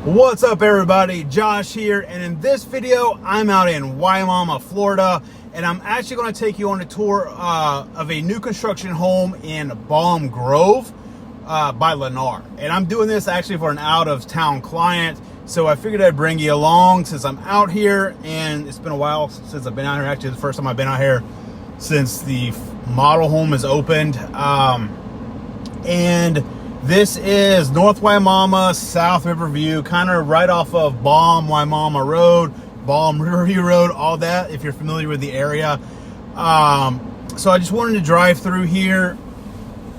What's up, everybody? Josh here, and in this video I'm out in Wimauma, Florida, and I'm actually going to take you on a tour of a new construction home in Balm Grove by Lennar. And I'm doing this actually for an out-of-town client, so I figured I'd bring you along since I'm out here, and it's been a while since I've been out here. Actually, the first time I've been out here since the model home is opened. And this is North Wimauma, South Riverview, kind of right off of Balm, Wimauma Road, Balm, Riverview Road, all that, if you're familiar with the area. So I just wanted to drive through here,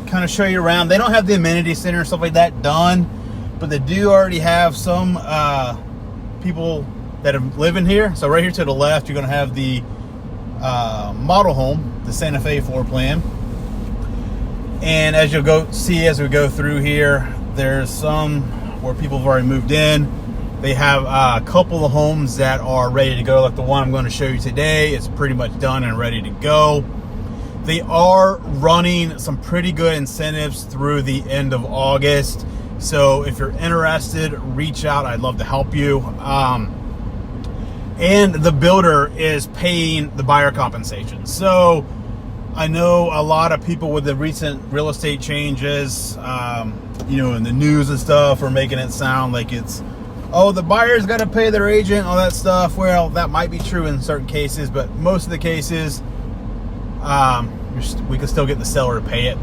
kind of show you around. They don't have the amenity center and stuff like that done, but they do already have some people that are living here. So right here to the left, you're going to have the model home, the Santa Fe floor plan. And as you'll go see as we go through here, there's some where people have already moved in. They have a couple of homes that are ready to go, like the one I'm going to show you today. It's pretty much done and ready to go. They are running some pretty good incentives through the end of August. So if you're interested, reach out. I'd love to help you. And the builder is paying the buyer compensation. So I know a lot of people with the recent real estate changes, you know, in the news and stuff, are making it sound like it's, oh, the buyer's got to pay their agent, all that stuff. Well, that might be true in certain cases, but most of the cases, we can still get the seller to pay it.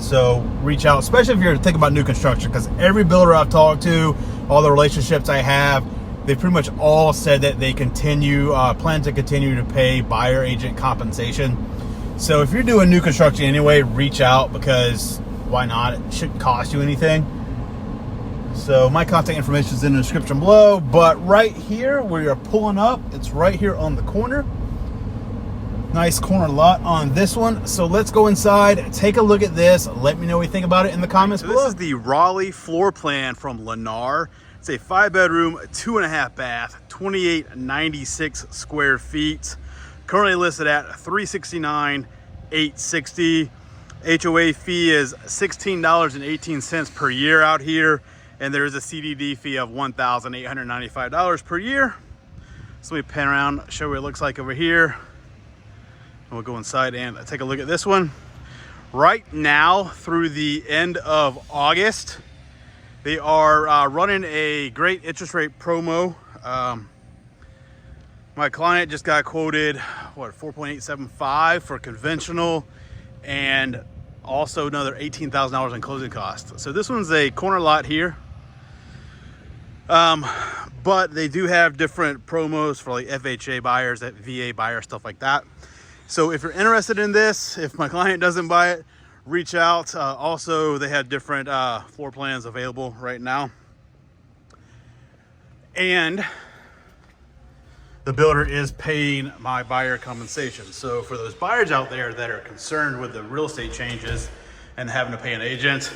So reach out, especially if you're thinking about new construction, because every builder I've talked to, all the relationships I have, they pretty much all said that they plan to continue to pay buyer agent compensation. So if you're doing new construction anyway, reach out, because why not? It shouldn't cost you anything. So my contact information is in the description below, but right here where you're pulling up, it's right here on the corner. Nice corner lot on this one. So let's go inside, take a look at this. Let me know what you think about it in the comments below. This is the Raleigh floor plan from Lennar. It's a 5-bedroom, 2.5 bath, 2896 square feet. Currently listed at $369,860. HOA fee is $16.18 per year out here, and there is a CDD fee of $1,895 per year. So let me pan around, show you what it looks like over here, and we'll go inside and take a look at this one. Right now, through the end of August, they are running a great interest rate promo. My client just got quoted, what, 4.875 for conventional, and also another $18,000 in closing costs. So this one's a corner lot here. But they do have different promos for like FHA buyers, VA buyers, stuff like that. So if you're interested in this, if my client doesn't buy it, reach out. Also, they have different floor plans available right now. And the builder is paying my buyer compensation. So for those buyers out there that are concerned with the real estate changes and having to pay an agent,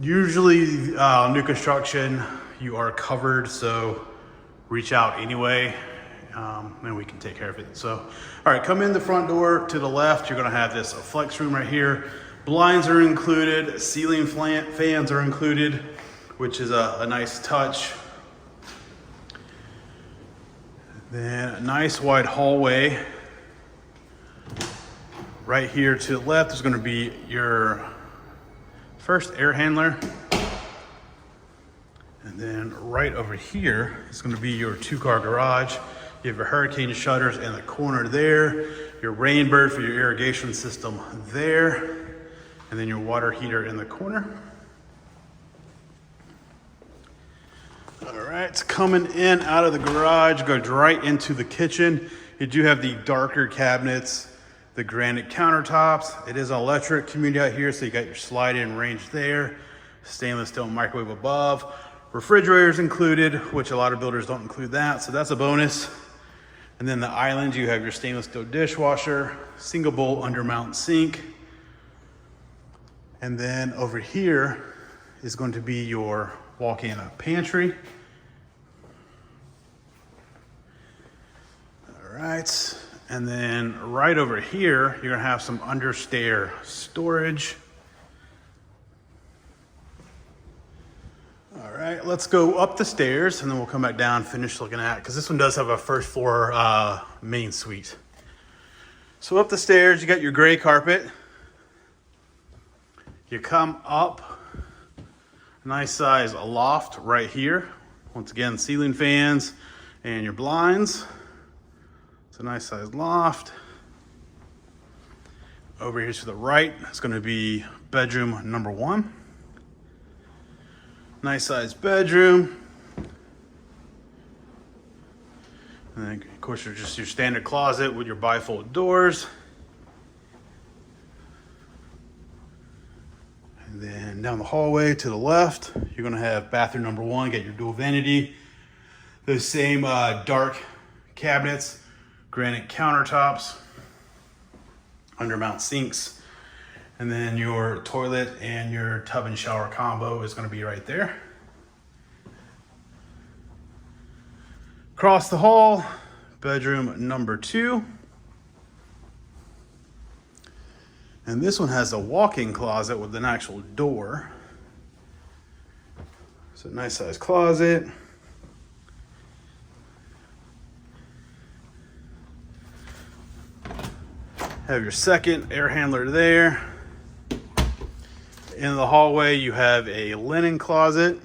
usually new construction, you are covered. So reach out anyway, and we can take care of it. So, all right, come in the front door to the left. You're gonna have this flex room right here. Blinds are included, ceiling fans are included, which is a nice touch. Then a nice wide hallway. Right here to the left is going to be your first air handler. And then right over here is going to be your 2-car garage. You have your hurricane shutters in the corner there, your rain bird for your irrigation system there, and then your water heater in the corner. All right, coming in out of the garage, go right into the kitchen. You do have the darker cabinets, the granite countertops. It is an electric community out here, so you got your slide-in range there, stainless steel microwave above. Refrigerators included, which a lot of builders don't include that, so that's a bonus. And then the island, you have your stainless steel dishwasher, single bowl undermount sink. And then over here is going to be your walk-in pantry. All right, and then right over here, you're gonna have some understair storage. All All right, let's go up the stairs and then we'll come back down, finish looking at, because this one does have a first floor main suite. So up the stairs, you got your gray carpet. You come up, nice size loft right here. Once again, ceiling fans and your blinds. It's a nice size loft. Over here to the right, it's gonna be bedroom number 1. Nice size bedroom. And then, of course, you're just your standard closet with your bifold doors. And then down the hallway to the left, you're gonna have bathroom number 1, get your dual vanity. Those same dark cabinets, granite countertops, undermount sinks, and then your toilet and your tub and shower combo is gonna be right there. Across the hall, bedroom number 2. And this one has a walk-in closet with an actual door. It's a nice size closet. Have your second air handler there. In the hallway, you have a linen closet.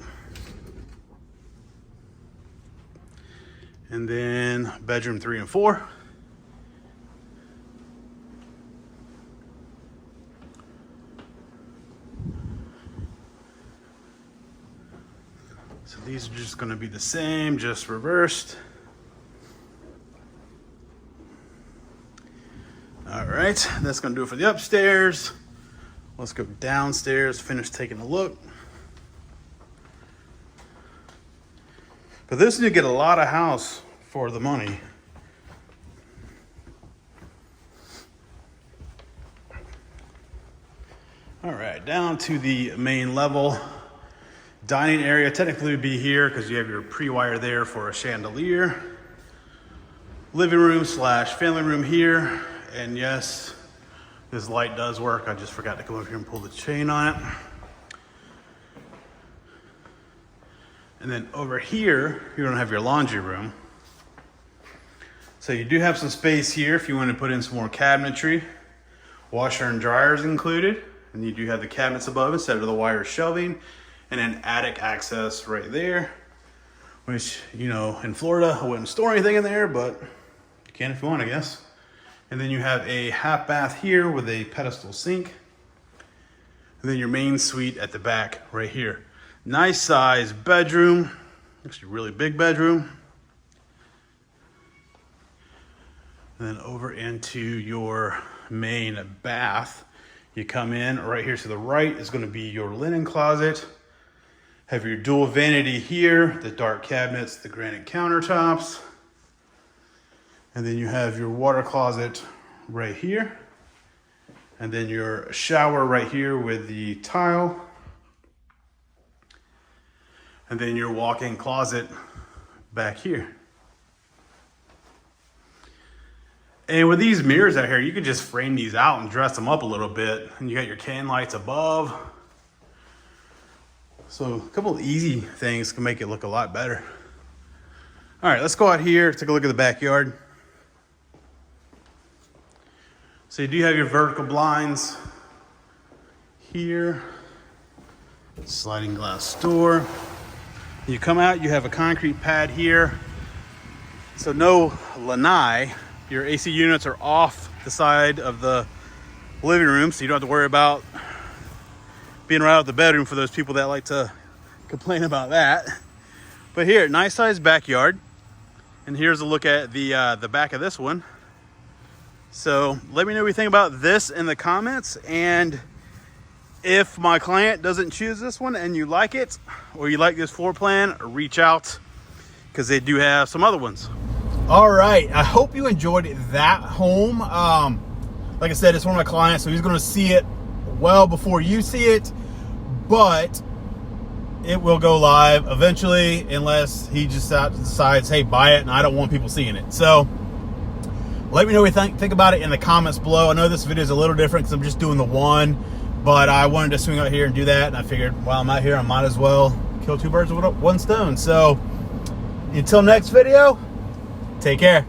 And then bedroom 3 and 4. So these are just going to be the same, just reversed. All right, that's going to do it for the upstairs. Let's go downstairs, finish taking a look. But this, you get a lot of house for the money. All right, down to the main level. Dining area technically would be here because you have your pre-wire there for a chandelier. Living room / family room here. And yes, this light does work. I just forgot to come over here and pull the chain on it. And then over here, you're gonna have your laundry room. So you do have some space here if you want to put in some more cabinetry. Washer and dryer is included. And you do have the cabinets above instead of the wire shelving. And then attic access right there. Which, you know, in Florida, I wouldn't store anything in there, but you can if you want, I guess. And then you have a half bath here with a pedestal sink. And then your main suite at the back right here. Nice size bedroom, actually really big bedroom. And then over into your main bath. You come in right here to the right is going to be your linen closet. Have your dual vanity here, the dark cabinets, the granite countertops. And then you have your water closet right here. And then your shower right here with the tile. And then your walk-in closet back here. And with these mirrors out here, you can just frame these out and dress them up a little bit. And you got your can lights above. So a couple of easy things can make it look a lot better. All right, let's go out here, take a look at the backyard. So you do have your vertical blinds here. Sliding glass door. You come out, you have a concrete pad here. So no lanai. Your AC units are off the side of the living room, so you don't have to worry about being right out the bedroom for those people that like to complain about that. But here, nice sized backyard. And here's a look at the back of this one. So let me know what you think about this in the comments. And if my client doesn't choose this one and you like it, or you like this floor plan, reach out because they do have some other ones. All right, I hope you enjoyed that home. Like I said, it's one of my clients, so he's gonna see it well before you see it, but it will go live eventually unless he just decides, hey, buy it, and I don't want people seeing it. So let me know what you think about it in the comments below. I know this video is a little different because I'm just doing the one, but I wanted to swing out here and do that, and I figured while I'm out here, I might as well kill two birds with one stone. So until next video, take care.